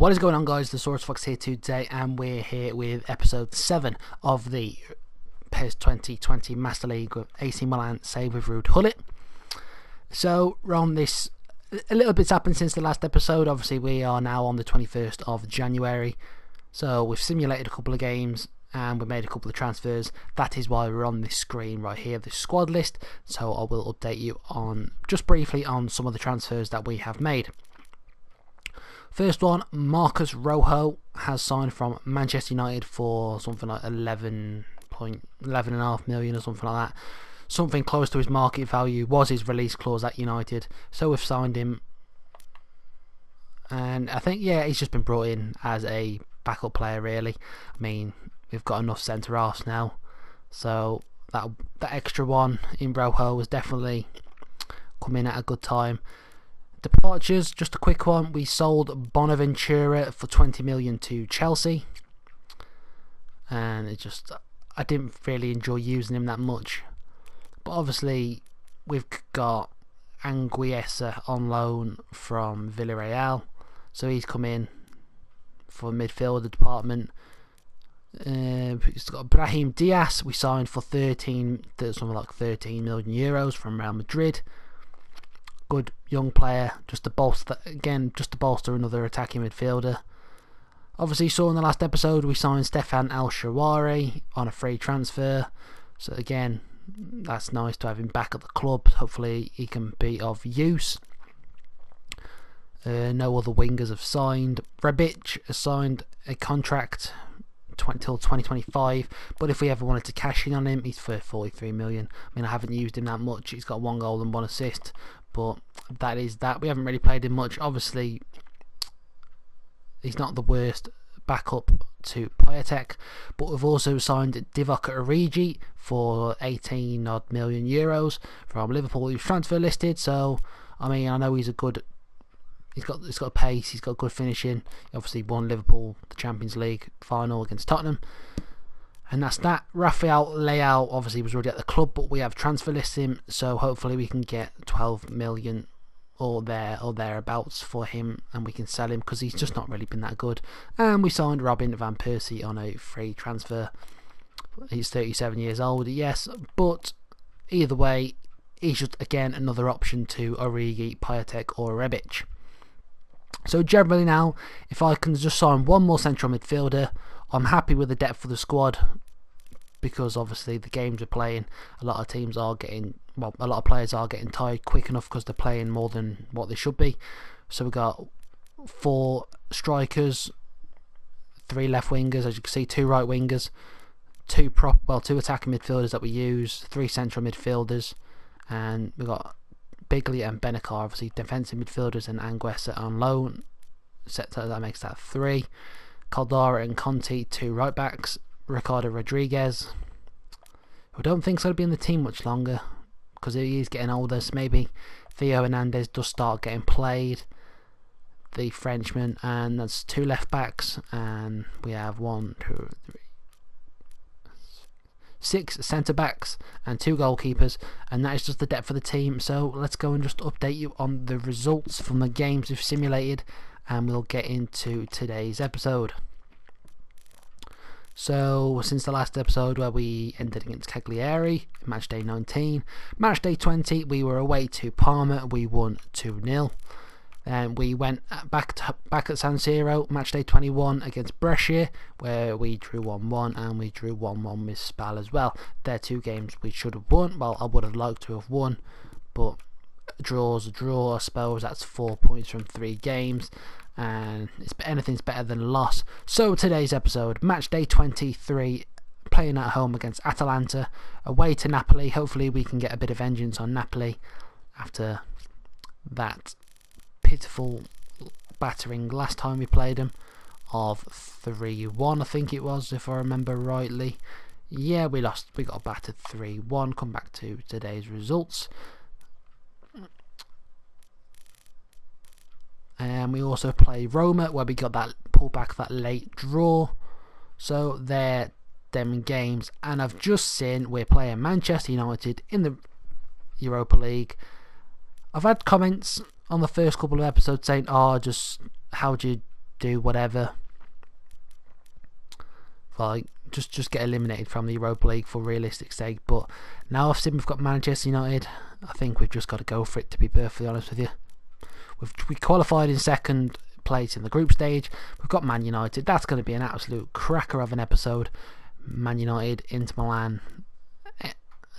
What is going on, guys? The Source Fox here today, and we're here with episode 7 of the PES 2020 Master League with AC Milan save with Ruud Gullit. So we're on this, a little bit's happened since the last episode. Obviously we are now on the 21st of January, so we've simulated a couple of games and we've made a couple of transfers. That is why we're on this screen right here, the squad list. So I will update you on, just briefly, on some of the transfers that we have made. First one, Marcus Rojo has signed from Manchester United for something like 11.5 million or something like that. Something close to his market value was his release clause at United. So we've signed him. And I think, yeah, he's just been brought in as a backup player, really. I mean, we've got enough centre-halves now. So that extra one in Rojo was definitely coming at a good time. Departures, just a quick one. We sold Bonaventura for 20 million to Chelsea, and I didn't really enjoy using him that much. But obviously we've got Anguissa on loan from Villarreal, so he's come in for midfielder department. We've got Brahim Diaz, we signed for something like 13 million euros from Real Madrid. Good young player, just to bolster another attacking midfielder. Obviously, you saw in the last episode we signed Stefan El Shaarawy on a free transfer. So again, that's nice to have him back at the club. Hopefully, he can be of use. No other wingers have signed. Rebic has signed a contract till 2025, but if we ever wanted to cash in on him, he's for 43 million. I mean, I haven't used him that much. He's got 1 goal and 1 assist, but that is that. We haven't really played him much. Obviously, he's not the worst backup to Piatek, but we've also signed Divock Origi for 18 odd million euros from Liverpool. He's transfer listed, so I mean, I know he's a good. He's got a pace, he's got good finishing. He obviously won Liverpool the Champions League final against Tottenham. And that's that. Rafael Leao obviously was already at the club, but we have transfer listed him, so hopefully we can get 12 million or thereabouts for him, and we can sell him because he's just not really been that good. And we signed Robin van Persie on a free transfer. He's 37 years old, yes, but either way, he's just again another option to Origi, Piatek or Rebic. So generally now, if I can just sign one more central midfielder, I'm happy with the depth of the squad, because obviously the games we're playing, a lot of players are getting tired quick enough because they're playing more than what they should be. So we've got 4 strikers, 3 left wingers, as you can see, 2 right wingers, 2 attacking midfielders that we use, 3 central midfielders, and we've got Bigley and Benacar, obviously defensive midfielders, and Anguissa on loan. That makes that 3. Caldara and Conti, 2 right backs. Ricardo Rodriguez, who I don't think's going to be in the team much longer because he is getting older, so maybe Theo Hernandez does start getting played. The Frenchman, and that's 2 left backs, and we have 6 centre backs and 2 goalkeepers, and that is just the depth of the team. So let's go and just update you on the results from the games we've simulated, and we'll get into today's episode. So since the last episode where we ended against Cagliari, match day 19, match day 20 we were away to Parma, we won 2-0. Then we went back at San Siro, match day 21 against Brescia, where we drew 1-1, and we drew 1-1 with Spal as well. They're 2 games we should have won. Well, I would have liked to have won, but a draw's a draw, I suppose. That's 4 points from 3 games, and anything's better than a loss. So today's episode, match day 23, playing at home against Atalanta, away to Napoli. Hopefully we can get a bit of vengeance on Napoli after that pitiful battering last time we played them of 3-1, I think it was, if I remember rightly. Yeah, we got battered 3-1. Come back to today's results. And we also play Roma, where we got that pullback, that late draw. So they're them games, and I've just seen we're playing Manchester United in the Europa League. I've had comments on the first couple of episodes saying, "Oh, just how do you do whatever. Like just get eliminated from the Europa League for realistic sake. But now I've seen we've got Manchester United, I think we've just got to go for it, to be perfectly honest with you. We qualified in second place in the group stage. We've got Man United. That's going to be an absolute cracker of an episode. Man United, Inter Milan,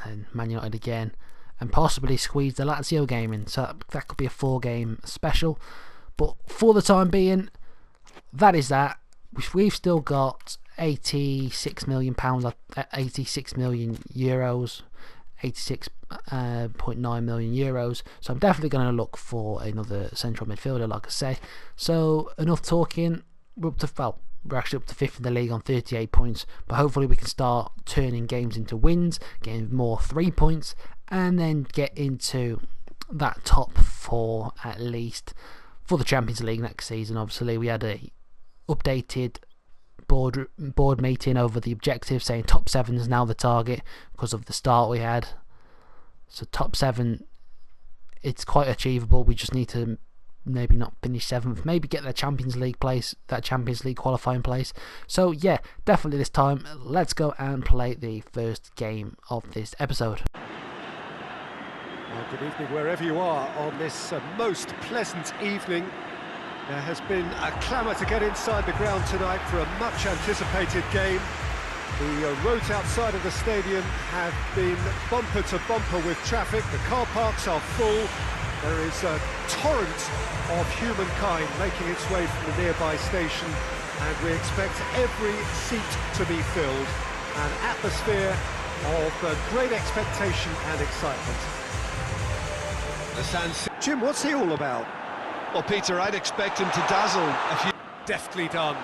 and Man United again, and possibly squeeze the Lazio game in. So that could be a 4-game special. But for the time being, that is that. We've still got £86 million, 86 million euros, 86.9 million euros. So I'm definitely going to look for another central midfielder, like I say. So enough talking. We're actually up to 5th in the league on 38 points, but hopefully we can start turning games into wins, getting more 3 points, and then get into that top 4 at least for the Champions League next season. Obviously we had a updated board meeting over the objective, saying top 7 is now the target because of the start we had. So top 7, it's quite achievable. We just need to maybe not finish 7th, maybe get that Champions League place, that Champions League qualifying place. So yeah, definitely this time let's go and play the first game of this episode. Well, good evening wherever you are on this most pleasant evening. There has been a clamour to get inside the ground tonight for a much anticipated game. The roads outside of the stadium have been bumper to bumper with traffic. The car parks are full. There is a torrent of humankind making its way from the nearby station, and we expect every seat to be filled. An atmosphere of great expectation and excitement. Jim, what's he all about? Well, Peter, I'd expect him to dazzle a few. Deftly done.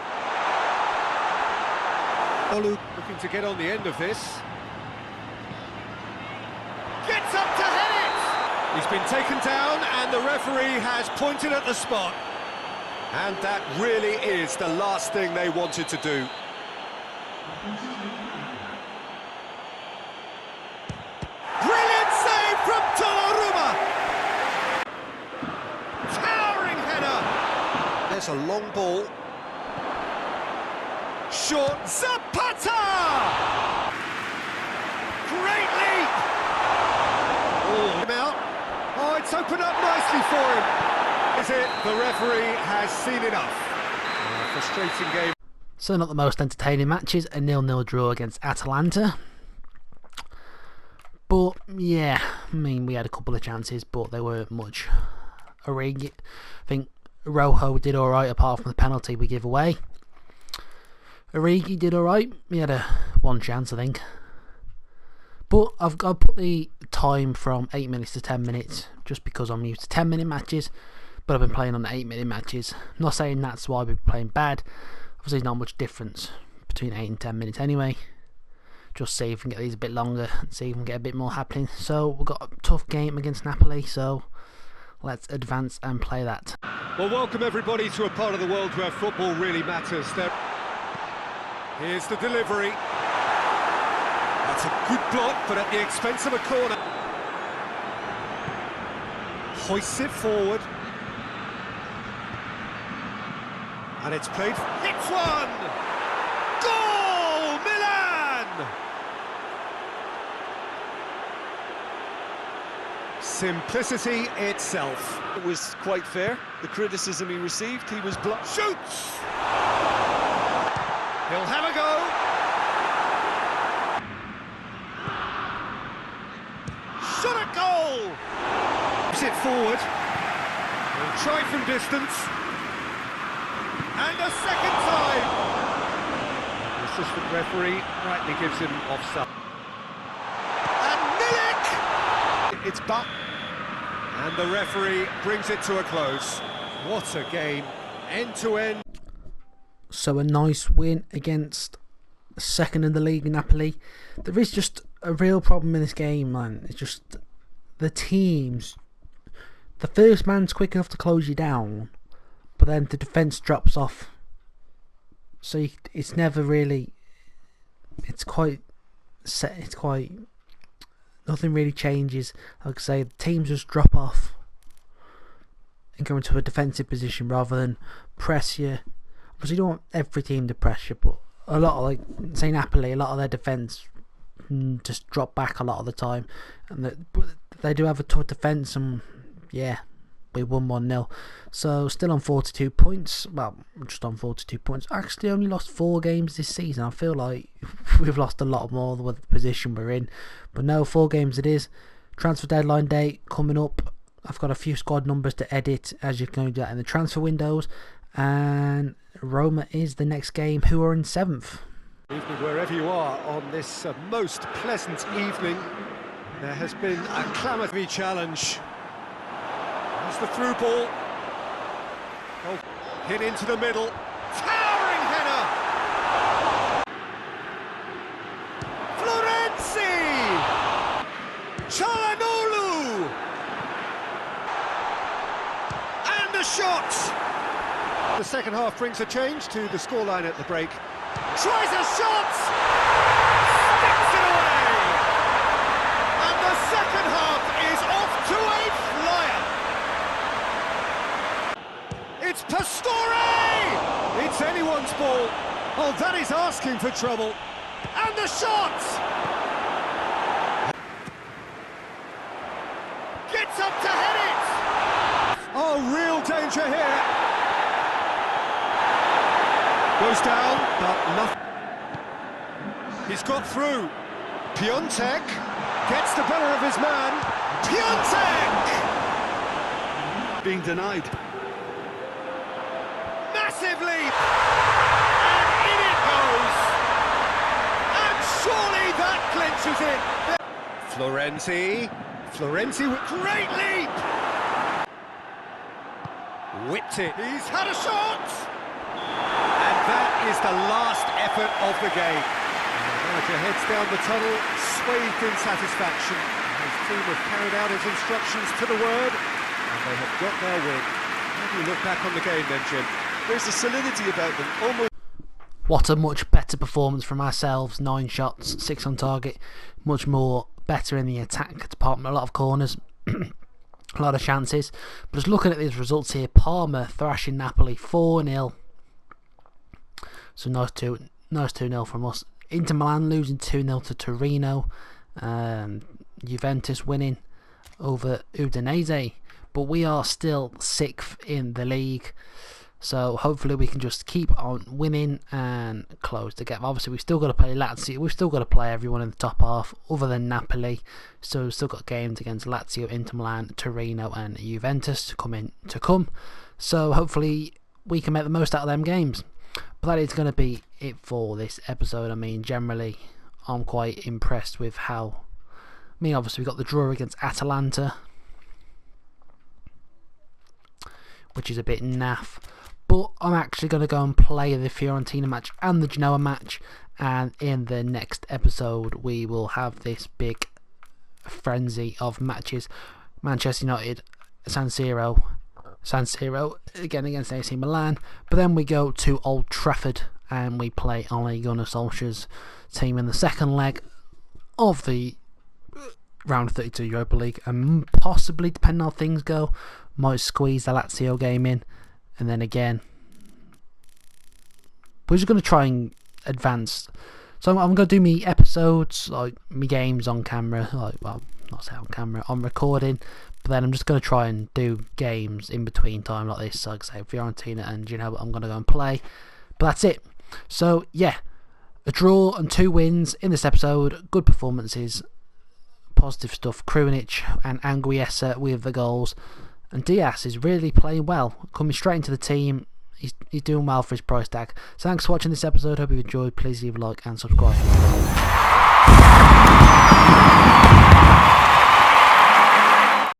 Olu looking to get on the end of this. Gets up to head it! He's been taken down and the referee has pointed at the spot. And that really is the last thing they wanted to do. Brilliant save from Donnarumma! Towering header! There's a long ball. Short Zapata! Great leap! Oh, him out. Oh, it's opened up nicely for him. Is it? The referee has seen enough. Frustrating game. So not the most entertaining matches, a 0-0 draw against Atalanta. But yeah, I mean, we had a couple of chances, but they weren't much. I think Rojo did alright apart from the penalty we give away. Origi did alright, he had one chance I think. But I've got to put the time from 8 minutes to 10 minutes just because I'm used to 10-minute matches, but I've been playing on the 8-minute matches. I'm not saying that's why we're playing bad, obviously not much difference between 8 and 10 minutes anyway. Just see if we can get these a bit longer and see if we can get a bit more happening. So we've got a tough game against Napoli, so let's advance and play that. Well, welcome everybody to a part of the world where football really matters. Here's the delivery. That's a good block, but at the expense of a corner. Hoists it forward. And it's played. Hits one! Goal! Milan! Simplicity itself. It was quite fair. The criticism he received, he was blocked. Shoots! He'll have a go. Shot at goal! Puts it forward. And try from distance. And a second time. The assistant referee rightly gives him offside. And Milik! It's back. And the referee brings it to a close. What a game. End to end. So a nice win against second in the league, Napoli. There is just a real problem in this game, man. It's just the teams. The first man's quick enough to close you down, but then the defence drops off. So it's never really. It's quite set. It's quite. Nothing really changes. Like I say, the teams just drop off and go into a defensive position rather than press you Because you don't want every team to pressure, but a lot of, like, say Napoli, a lot of their defence just drop back a lot of the time, and they do have a tough defence, and yeah, we won 1-0. So still on 42 points. Well, just on 42 points. Actually only lost 4 games this season. I feel like we've lost a lot more with the position we're in. But no, 4 games it is. Transfer deadline day coming up. I've got a few squad numbers to edit, as you can do that in the transfer windows. And Roma is the next game, who are in 7th. Evening, wherever you are on this most pleasant evening, there has been a clamatory challenge. It's the through ball. Oh, hit into the middle. Towering header! Florenzi! Çalhanoğlu! And a shot! The second half brings a change to the scoreline at the break. Tries a shot! Sticks it away! And the second half is off to a flyer! It's Pastore! It's anyone's ball. Oh, that is asking for trouble. And the shot! Gets up to head it! Oh, real danger here. Goes down, but nothing. He's got through. Piontek gets the better of his man. Piontek! Being denied. Massive leap! And in it goes! And surely that clinches it. Florenzi with great leap! Whipped it. He's had a shot! And that is the last effort of the game. The manager heads down the tunnel, swathed in satisfaction. His team have carried out his instructions to the word, and they have got their win. How do you look back on the game then, Jim? There's a solidity about them, almost. What a much better performance from ourselves. 9 shots, 6 on target. Much more better in the attack department. A lot of corners, a lot of chances. But just looking at these results here, Parma thrashing Napoli 4-0. So nice 2-0 from us. Inter Milan losing 2-0 to Torino. Juventus winning over Udinese. But we are still 6th in the league. So hopefully we can just keep on winning and close the gap. Obviously we've still got to play Lazio. We've still got to play everyone in the top half other than Napoli. So we've still got games against Lazio, Inter Milan, Torino and Juventus to come. So hopefully we can make the most out of them games. But that is going to be it for this episode. I mean, generally I'm quite impressed with how... I mean, obviously we got the draw against Atalanta, which is a bit naff. But I'm actually going to go and play the Fiorentina match and the Genoa match, and in the next episode we will have this big frenzy of matches. Manchester United, San Siro again against AC Milan, but then we go to Old Trafford and we play Ole Gunnar Solskjaer's team in the second leg of the round 32 Europa League, and possibly, depending on how things go, might squeeze the Lazio game in. And then again, we're just going to try and advance. So I'm going to do me episodes, like me games on camera, like, well, not say on camera, on recording. But then I'm just going to try and do games in between time like this. So like I say, Fiorentina and I'm going to go and play. But that's it. So yeah, a draw and 2 wins in this episode. Good performances, positive stuff. Krunic and Anguissa with the goals. And Diaz is really playing well, coming straight into the team. He's doing well for his price tag. So thanks for watching this episode. Hope you enjoyed. Please leave a like and subscribe.